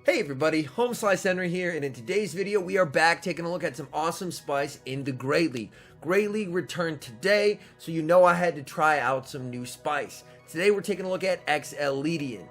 Hey everybody, HomeSliceHenry here, and in today's video we are back taking a look at some awesome spice in the Great League. Great League returned today, so you know I had to try out some new spice. Today we're taking a look at LEDIAN.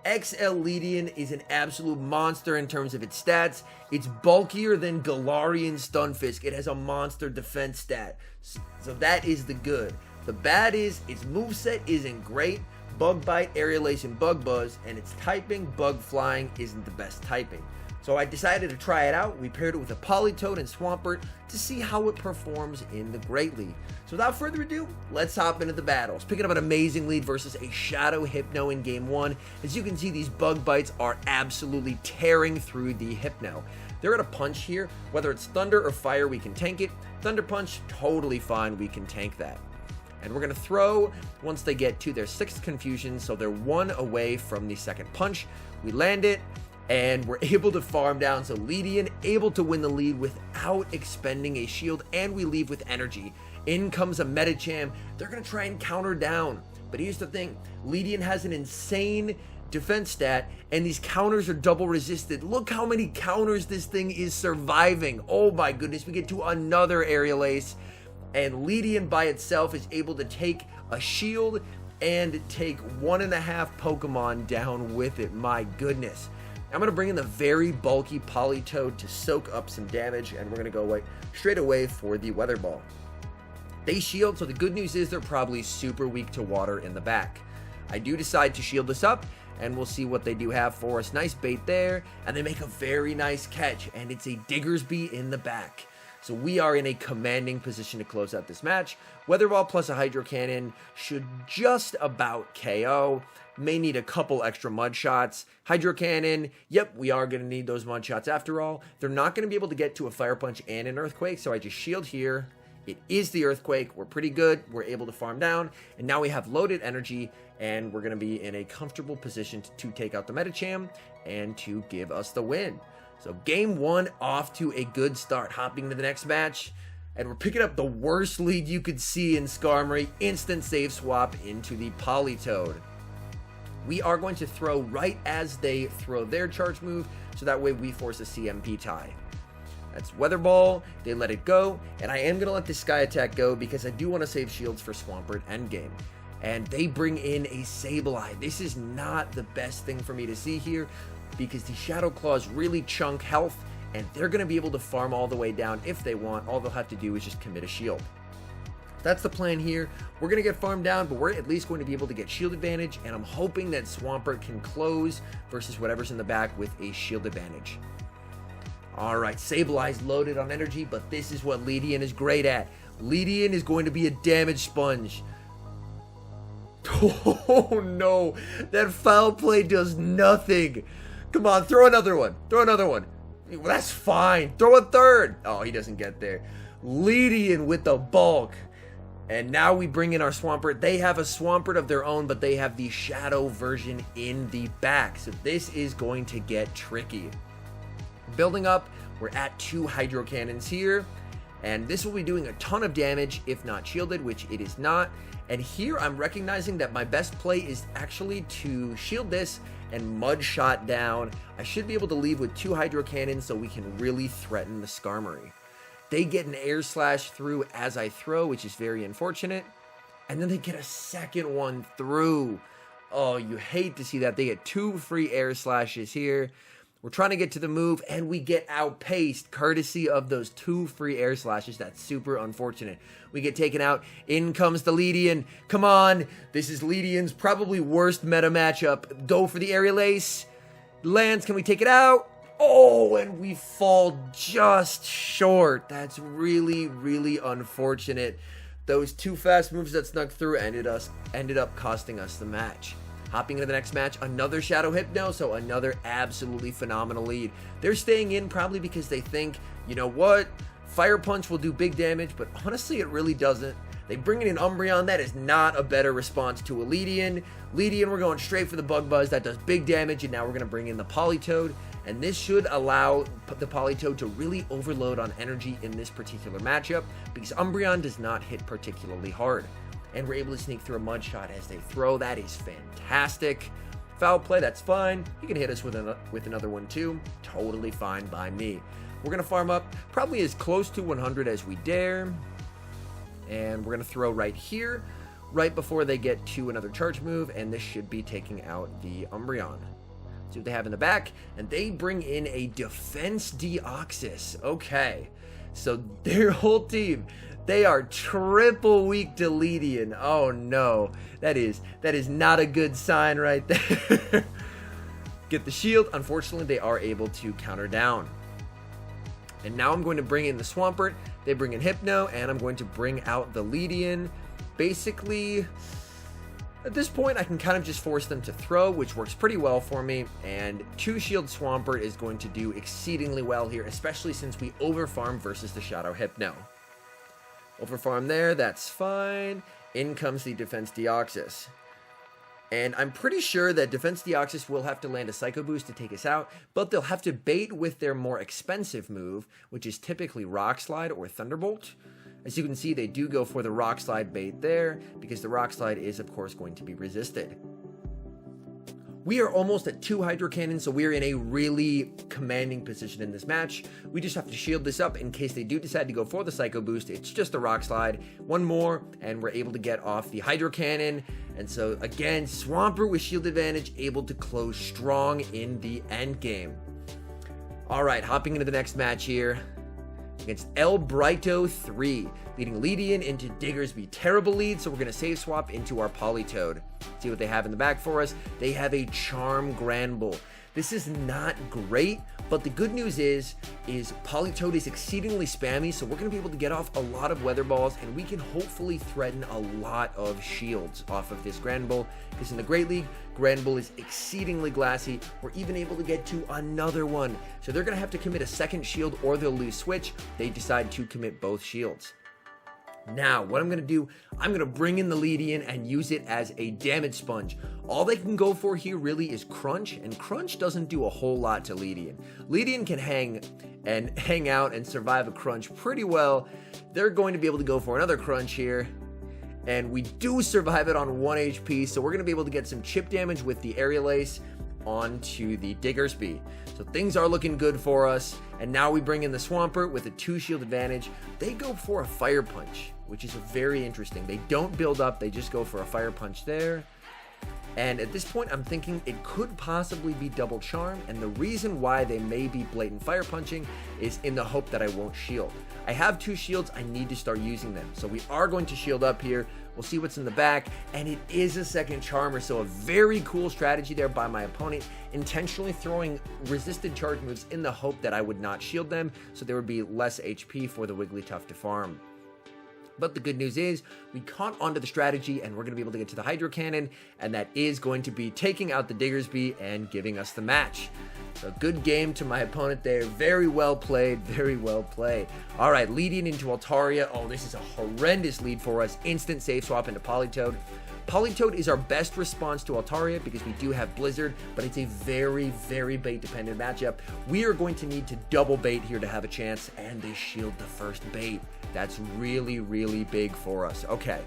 LEDIAN is an absolute monster in terms of its stats. It's bulkier than Galarian Stunfisk. It has a monster defense stat, so that is the good. The bad is its moveset isn't great. Bug Bite, Aerial Ace, and Bug Buzz, and its typing, Bug Flying, isn't the best typing. So I decided to try it out. We paired it with a Politoed and Swampert to see how it performs in the Great League. So without further ado, let's hop into the battles. Picking up an amazing lead versus a Shadow Hypno in Game 1. As you can see, these Bug Bites are absolutely tearing through the Hypno. They're at a punch here. Whether it's Thunder or Fire, we can tank it. Thunder Punch, totally fine, we can tank that. And we're going to throw once they get to their 6th Confusion, so they're 1 away from the 2nd punch. We land it, and we're able to farm down, so LEDIAN able to win the lead without expending a shield, and we leave with energy. In comes a Medicham. They're going to try and counter down, but here's the thing. LEDIAN has an insane defense stat, and these counters are double resisted. Look how many counters this thing is surviving. Oh my goodness, we get to another Aerial Ace. And LEDIAN by itself is able to take a shield and take 1.5 Pokemon down with it. My goodness. I'm going to bring in the very bulky Politoed to soak up some damage, and we're going to go straight away for the Weather Ball. They shield, so the good news is they're probably super weak to water in the back. I do decide to shield this up, and we'll see what they do have for us. Nice bait there, and they make a very nice catch, and it's a Diggersby in the back. So we are in a commanding position to close out this match. Weather Ball plus a Hydro Cannon should just about KO. May need a couple extra mud shots. Hydro Cannon, yep, we are going to need those mud shots after all. They're not going to be able to get to a Fire Punch and an Earthquake, so I just shield here. It is the Earthquake. We're pretty good. We're able to farm down, and now we have loaded energy, and we're going to be in a comfortable position to take out the Medicham and to give us the win. So game 1 off to a good start. Hopping to the next match, and we're picking up the worst lead you could see in Skarmory. Instant save swap into the Politoed. We are going to throw right as they throw their charge move, so that way we force a CMP tie. That's Weather Ball. They let it go, and I am going to let the Sky Attack go because I do want to save shields for Swampert endgame. And they bring in a Sableye. This is not the best thing for me to see here, because the Shadow Claws really chunk health, and they're going to be able to farm all the way down if they want. All they'll have to do is just commit a shield. That's the plan here. We're going to get farmed down, but we're at least going to be able to get shield advantage, and I'm hoping that Swampert can close versus whatever's in the back with a shield advantage. Alright, Sableye's loaded on energy, but this is what LEDIAN is great at. LEDIAN is going to be a damage sponge. Oh no, that foul play does nothing. Come on, throw another one. Throw another one. Well, that's fine. Throw a third. Oh, he doesn't get there. LEDIAN with the bulk. And now we bring in our Swampert. They have a Swampert of their own, but they have the Shadow version in the back. So this is going to get tricky. Building up, we're at 2 Hydro Cannons here. And this will be doing a ton of damage if not shielded, which it is not. And here I'm recognizing that my best play is actually to shield this and mud shot down. I should be able to leave with 2 Hydro Cannons so we can really threaten the Skarmory. They get an Air Slash through as I throw, which is very unfortunate. And then they get a second one through. Oh, you hate to see that. They get 2 free Air Slashes here. We're trying to get to the move, and we get outpaced courtesy of those 2 free Air Slashes. That's super unfortunate. We get taken out. In comes the LEDIAN. Come on. This is LEDIAN's probably worst meta matchup. Go for the Aerial Ace. Lands. Can we take it out? Oh, and we fall just short. That's really, really unfortunate. Those 2 fast moves that snuck through ended up costing us the match. Hopping into the next match, another Shadow Hypno, so another absolutely phenomenal lead. They're staying in probably because they think, you know what, Fire Punch will do big damage, but honestly it really doesn't. They bring in an Umbreon. That is not a better response to a LEDIAN. LEDIAN, we're going straight for the Bug Buzz. That does big damage, and now we're going to bring in the Politoed. And this should allow the Politoed to really overload on energy in this particular matchup, because Umbreon does not hit particularly hard. And we're able to sneak through a Mud Shot as they throw. That is fantastic. Foul play, that's fine. He can hit us with another one too. Totally fine by me. We're going to farm up probably as close to 100 as we dare. And we're going to throw right here, right before they get to another charge move, and this should be taking out the Umbreon. See what they have in the back, and they bring in a Defense Deoxys. Okay, so their whole team, they are triple weak to LEDIAN. Oh no, that is not a good sign right there. Get the shield. Unfortunately, they are able to counter down. And now I'm going to bring in the Swampert. They bring in Hypno, and I'm going to bring out the LEDIAN. Basically, at this point, I can kind of just force them to throw, which works pretty well for me. And 2-shield Swampert is going to do exceedingly well here, especially since we overfarm versus the Shadow Hypno. Overfarm there, that's fine. In comes the Defense Deoxys. And I'm pretty sure that Defense Deoxys will have to land a Psycho Boost to take us out, but they'll have to bait with their more expensive move, which is typically Rock Slide or Thunderbolt. As you can see, they do go for the Rock Slide bait there, because the Rock Slide is, of course, going to be resisted. We are almost at 2 Hydro Cannons, so we're in a really commanding position in this match. We just have to shield this up in case they do decide to go for the Psycho Boost. It's just a Rock Slide. One more, and we're able to get off the Hydro Cannon. And so, again, Swampert with shield advantage, able to close strong in the end game. All right, hopping into the next match here. Against El Brighto 3, leading LEDIAN into Diggersby. Terrible lead, so we're going to save swap into our Politoed. See what they have in the back for us. They have a Charm Granbull. This is not great, but the good news is Politoed is exceedingly spammy, so we're going to be able to get off a lot of Weather Balls, and we can hopefully threaten a lot of shields off of this Granbull, because in the Great League, Granbull is exceedingly glassy. We're even able to get to another one, so they're going to have to commit a second shield or they'll lose switch. They decide to commit both shields. Now, what I'm going to do, I'm going to bring in the LEDIAN and use it as a damage sponge. All they can go for here really is Crunch, and Crunch doesn't do a whole lot to LEDIAN. LEDIAN can hang out and survive a Crunch pretty well. They're going to be able to go for another Crunch here, and we do survive it on 1 HP, so we're going to be able to get some chip damage with the Aerial Ace onto the Diggersby. So things are looking good for us, and now we bring in the Swampert with a 2-shield advantage. They go for a Fire Punch, which is very interesting. They don't build up, they just go for a Fire Punch there. And at this point, I'm thinking it could possibly be Double Charm, and the reason why they may be blatant Fire Punching is in the hope that I won't shield. I have 2 shields, I need to start using them. So we are going to shield up here. We'll see what's in the back, and it is a second Charmer, so a very cool strategy there by my opponent, intentionally throwing resisted charge moves in the hope that I would not shield them, so there would be less HP for the Wigglytuff to farm. But the good news is we caught onto the strategy, and we're going to be able to get to the Hydro Cannon, and that is going to be taking out the Diggersby and giving us the match. So good game to my opponent there. Very well played, very well played. All right, leading into Altaria. Oh, this is a horrendous lead for us. Instant save swap into Politoed. Politoed is our best response to Altaria because we do have Blizzard, but it's a very, very bait-dependent matchup. We are going to need to double bait here to have a chance, and they shield the first bait. That's really, really big for us. Okay,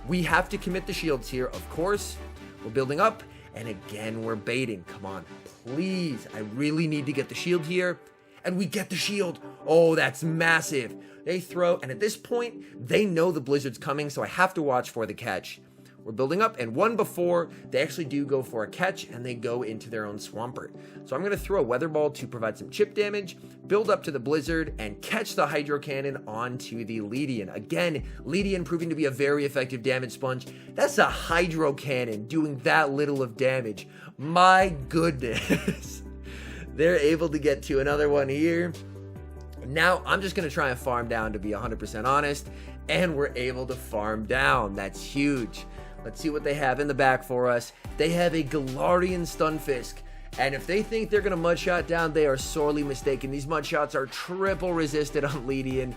we have to commit the shields here, of course. We're building up, and again, we're baiting. Come on, please. I really need to get the shield here, and we get the shield. Oh, that's massive. They throw, and at this point, they know the Blizzard's coming, so I have to watch for the catch. We're building up, and one before, they actually do go for a catch, and they go into their own Swampert. So I'm going to throw a Weather Ball to provide some chip damage, build up to the Blizzard, and catch the Hydro Cannon onto the LEDIAN. Again, LEDIAN proving to be a very effective damage sponge. That's a Hydro Cannon doing that little of damage. My goodness. They're able to get to another one here. Now, I'm just going to try and farm down, to be 100% honest, and we're able to farm down. That's huge. Let's see what they have in the back for us. They have a Galarian Stunfisk, and if they think they're going to Mudshot down, they are sorely mistaken. These Mudshots are triple resisted on LEDIAN,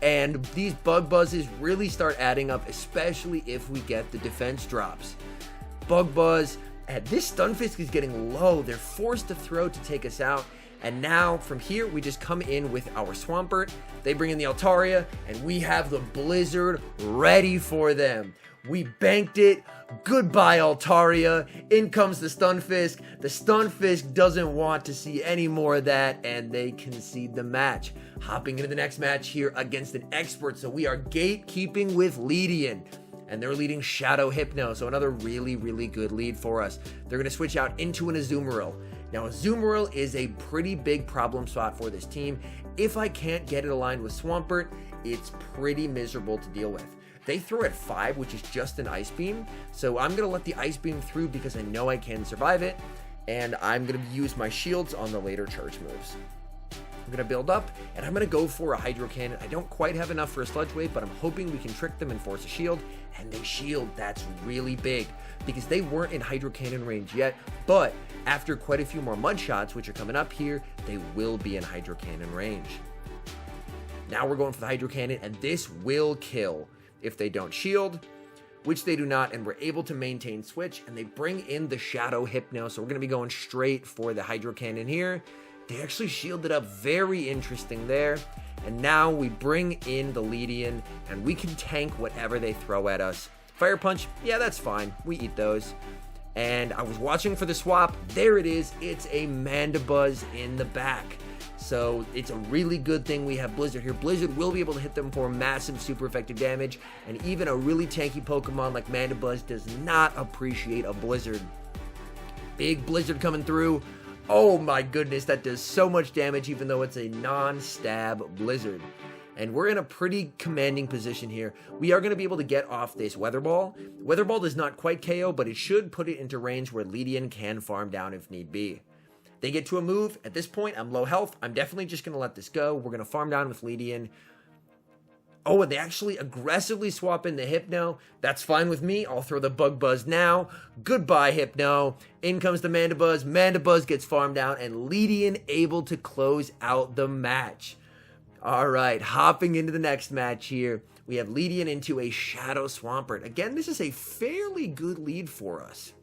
and these Bug Buzzes really start adding up, especially if we get the defense drops. Bug Buzz, and this Stunfisk is getting low. They're forced to throw to take us out. And now, from here, we just come in with our Swampert. They bring in the Altaria, and we have the Blizzard ready for them. We banked it. Goodbye, Altaria. In comes the Stunfisk. The Stunfisk doesn't want to see any more of that, and they concede the match. Hopping into the next match here against an expert. So we are gatekeeping with LEDIAN, and they're leading Shadow Hypno. So another really, really good lead for us. They're going to switch out into an Azumarill. Now, Azumarill is a pretty big problem spot for this team. If I can't get it aligned with Swampert, it's pretty miserable to deal with. They throw at 5, which is just an Ice Beam. So I'm going to let the Ice Beam through because I know I can survive it. And I'm going to use my shields on the later charge moves. I'm going to build up, and I'm going to go for a Hydro Cannon. I don't quite have enough for a Sludge Wave, but I'm hoping we can trick them and force a shield. And they shield. That's really big because they weren't in Hydro Cannon range yet. But after quite a few more Mud Shots, which are coming up here, they will be in Hydro Cannon range. Now we're going for the Hydro Cannon, and this will kill if they don't shield, which they do not, and we're able to maintain switch, and they bring in the Shadow Hypno, so we're going to be going straight for the Hydro Cannon here. They actually shielded up, very interesting there, and now we bring in the LEDIAN, and we can tank whatever they throw at us. Fire Punch, yeah, that's fine, we eat those. And I was watching for the swap, there it is, it's a Mandibuzz in the back. So it's a really good thing we have Blizzard here. Blizzard will be able to hit them for massive super effective damage, and even a really tanky Pokemon like Mandibuzz does not appreciate a Blizzard. Big Blizzard coming through. Oh my goodness, that does so much damage even though it's a non-stab Blizzard. And we're in a pretty commanding position here. We are going to be able to get off this Weather Ball. Weather Ball does not quite KO, but it should put it into range where LEDIAN can farm down if need be. They get to a move. At this point, I'm low health. I'm definitely just going to let this go. We're going to farm down with LEDIAN. Oh, and they actually aggressively swap in the Hypno. That's fine with me. I'll throw the Bug Buzz now. Goodbye, Hypno. In comes the Mandibuzz. Mandibuzz gets farmed down, and LEDIAN able to close out the match. All right, hopping into the next match here. We have LEDIAN into a Shadow Swampert. Again, this is a fairly good lead for us.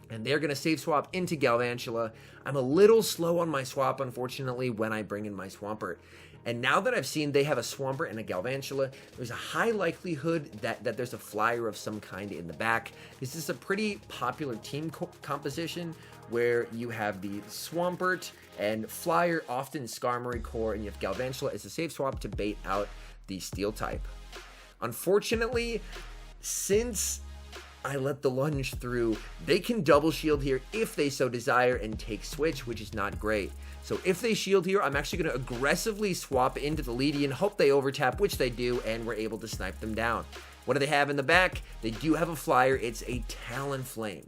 And they're going to save swap into Galvantula. I'm a little slow on my swap, unfortunately, when I bring in my Swampert. And now that I've seen they have a Swampert and a Galvantula, there's a high likelihood that there's a flyer of some kind in the back. This is a pretty popular team composition where you have the Swampert and flyer, often Skarmory core, and you have Galvantula as a safe swap to bait out the Steel type. Unfortunately, since I let the lunge through, they can double shield here if they so desire and take switch, which is not great. So if they shield here, I'm actually going to aggressively swap into the LEDIAN, hope they overtap, which they do, and we're able to snipe them down. What do they have in the back? They do have a flyer. It's a Talonflame.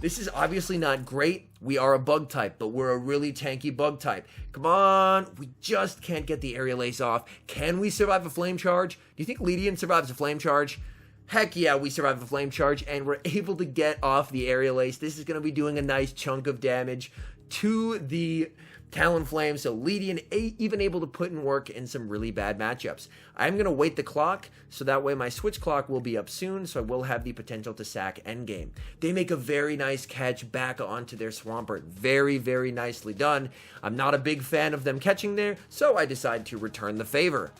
This is obviously not great. We are a bug type, but we're a really tanky bug type. Come on, we just can't get the Aerial Ace off. Can we survive a Flame Charge? Do you think LEDIAN survives a Flame Charge? Heck yeah, we survive a Flame Charge, and we're able to get off the Aerial Ace. This is going to be doing a nice chunk of damage to the Talonflame, so LEDIAN even able to put in work in some really bad matchups. I'm going to wait the clock, so that way my switch clock will be up soon, so I will have the potential to sack endgame. They make a very nice catch back onto their Swampert. Very, very nicely done. I'm not a big fan of them catching there, so I decide to return the favor.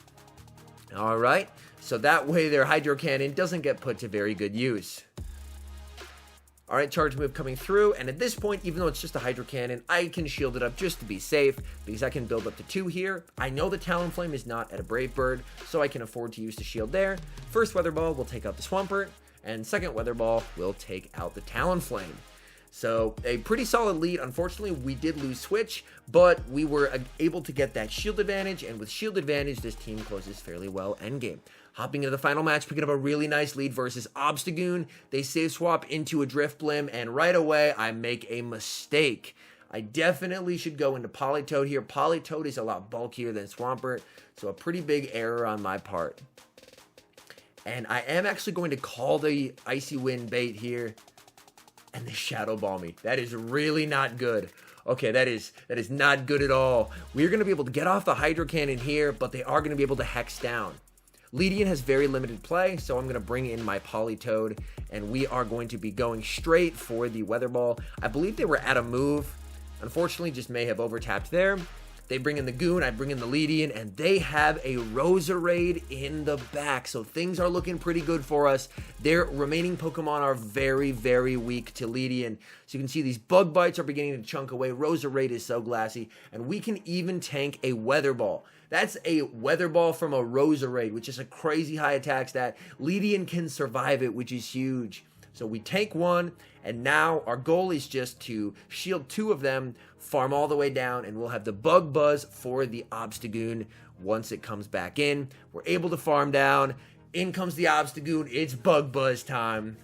Alright, so that way their Hydro Cannon doesn't get put to very good use. Alright, charge move coming through, and at this point, even though it's just a Hydro Cannon, I can shield it up just to be safe, because I can build up to 2 here. I know the Talonflame is not at a Brave Bird, so I can afford to use the shield there. First Weather Ball will take out the Swampert, and second Weather Ball will take out the Talonflame. So, a pretty solid lead. Unfortunately, we did lose switch, but we were able to get that shield advantage, and with shield advantage, this team closes fairly well endgame. Hopping into the final match, picking up a really nice lead versus Obstagoon. They save swap into a Drifblim, and right away, I make a mistake. I definitely should go into Politoed here. Politoed is a lot bulkier than Swampert, so a pretty big error on my part. And I am actually going to call the Icy Wind bait here, and they Shadow Ball me. That is really not good. Okay, that is not good at all. We're going to be able to get off the Hydro Cannon here, but they are going to be able to Hex down. LEDIAN has very limited play, so I'm going to bring in my Politoed, and we are going to be going straight for the Weather Ball. I believe they were at a move. Unfortunately, just may have overtapped there. They bring in the Goon, I bring in the LEDIAN, and they have a Roserade in the back. So things are looking pretty good for us. Their remaining Pokemon are very, very weak to LEDIAN. So you can see these Bug Bites are beginning to chunk away. Roserade is so glassy. And we can even tank a Weather Ball. That's a Weather Ball from a Roserade, which is a crazy high attack stat. LEDIAN can survive it, which is huge. So we take one, and now our goal is just to shield 2 of them, farm all the way down, and we'll have the Bug Buzz for the Obstagoon once it comes back in. We're able to farm down. In comes the Obstagoon. It's Bug Buzz time.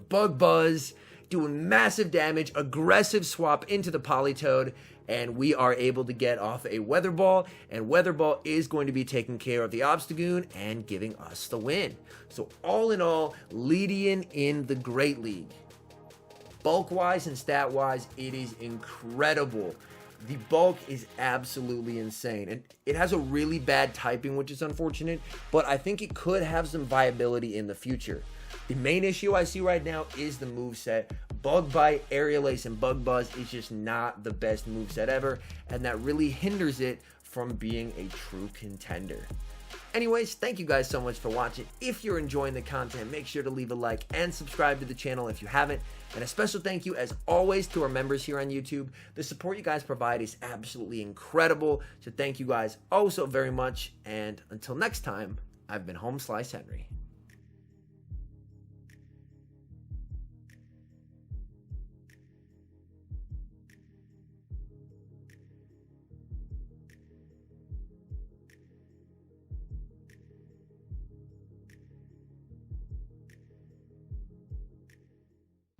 Bug Buzz doing massive damage, aggressive swap into the Politoed, and we are able to get off a Weather Ball, and Weather Ball is going to be taking care of the Obstagoon and giving us the win. So all in all, LEDIAN in the Great League. Bulk-wise and stat-wise, it is incredible. The bulk is absolutely insane, and it has a really bad typing, which is unfortunate, but I think it could have some viability in the future. The main issue I see right now is the moveset. Bug Bite, Aerial Ace, and Bug Buzz is just not the best moveset ever, and that really hinders it from being a true contender. Anyways, thank you guys so much for watching. If you're enjoying the content, make sure to leave a like and subscribe to the channel if you haven't. And a special thank you, as always, to our members here on YouTube. The support you guys provide is absolutely incredible. So thank you guys oh so very much. And until next time, I've been HomeSliceHenry.